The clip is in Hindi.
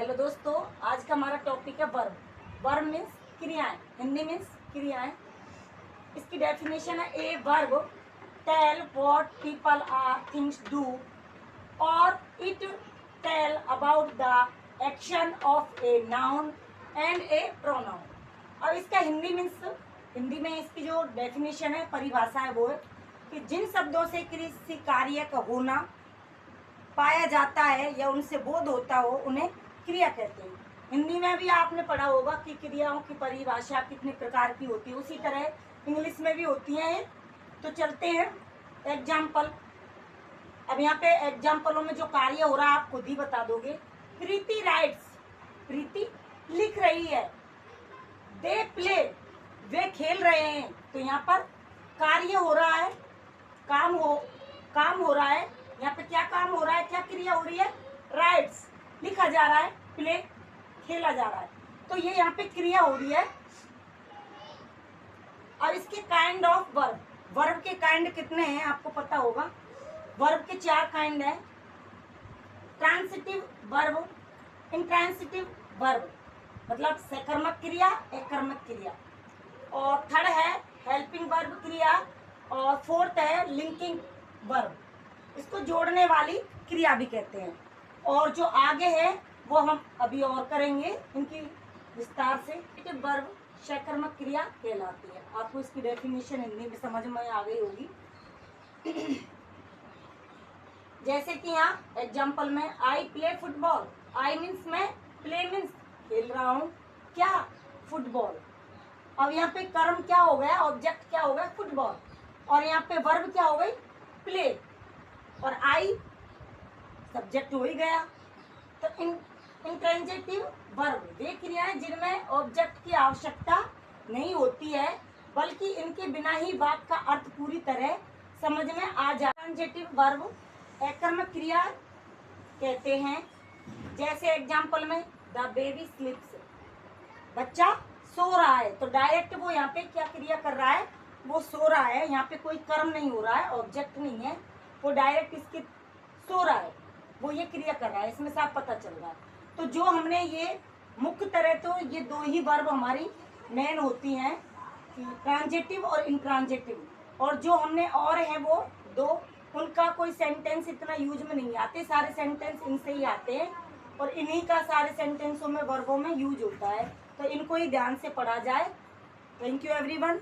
हेलो दोस्तों, आज का हमारा टॉपिक है वर्ब। वर्ब मीन्स क्रियाएं, हिंदी मीन्स क्रियाएं। इसकी डेफिनेशन है a verb tell what people are things do और it tell about the action of a noun and a pronoun. और इसका हिंदी में इसकी जो डेफिनेशन है, परिभाषा है, वो है कि जिन शब्दों से किसी कार्य का होना पाया जाता है या उनसे बोध होता हो उन्हें क्रिया कहते हैं। हिंदी में भी आपने पढ़ा होगा कि क्रियाओं की परिभाषा कितने प्रकार की होती है, उसी तरह इंग्लिश में भी होती है। तो चलते हैं एग्जाम्पल। अब यहाँ पे एग्जाम्पलों में जो कार्य हो रहा है आप खुद ही बता दोगे। प्रीति राइट्स, प्रीति लिख रही है। दे प्ले, वे खेल रहे हैं। तो यहाँ पर कार्य हो रहा है, काम हो रहा है। यहाँ पे क्या काम हो रहा है, क्या क्रिया हो रही है? राइट्स, लिखा जा रहा है। प्ले, खेला जा रहा है। तो ये यहाँ पे क्रिया हो रही है। और इसके काइंड ऑफ वर्ब, वर्ब के काइंड कितने हैं आपको पता होगा। वर्ब के 4 काइंड है। ट्रांसिटिव वर्ब, इंट्रांसिटिव वर्ब मतलब सकर्मक क्रिया, एकर्मक क्रिया। और थर्ड है हेल्पिंग वर्ब क्रिया। और फोर्थ है लिंकिंग वर्ब, इसको जोड़ने वाली क्रिया भी कहते हैं। और जो आगे है वो हम अभी और करेंगे इनकी विस्तार से। वर्ब सकर्मक क्रिया कहलाती है। आपको इसकी डेफिनेशन हिंदी में समझ में आ गई होगी। जैसे कि यहाँ एग्जाम्पल में I play football. I means मैं, प्ले मीन्स खेल रहा हूँ क्या, फुटबॉल। अब यहाँ पे कर्म क्या हो गया, ऑब्जेक्ट क्या हो गया, फुटबॉल। और यहाँ पे वर्ब क्या हो गई, प्ले। और आई सब्जेक्ट हो ही गया। तो इंट्रांजिटिव वर्ब वे क्रियाएं जिनमें ऑब्जेक्ट की आवश्यकता नहीं होती है, बल्कि इनके बिना ही वाक्य का अर्थ पूरी तरह समझ में आ जाता है। ट्रांजिटिव वर्ब एकर्मक क्रिया कहते हैं। जैसे एग्जाम्पल में द बेबी स्लीप्स, बच्चा सो रहा है। तो डायरेक्ट वो यहाँ पे क्या क्रिया कर रहा है, वो सो रहा है। यहाँ पे कोई कर्म नहीं हो रहा है, ऑब्जेक्ट नहीं है, वो डायरेक्ट इसके सो रहा है, वो ये क्रिया कर रहा है। इसमें साफ पता चल रहा है। तो जो हमने ये मुख्य तरह, तो ये 2 ही वर्ब हमारी मेन होती हैं, ट्रांजिटिव और इंट्रांजिटिव। और जो हमने और है वो 2, उनका कोई सेंटेंस इतना यूज में नहीं आते। सारे सेंटेंस इनसे ही आते हैं और इन्हीं का सारे सेंटेंसों में, वर्बों में यूज होता है। तो इनको ही ध्यान से पढ़ा जाए। Thank you everyone.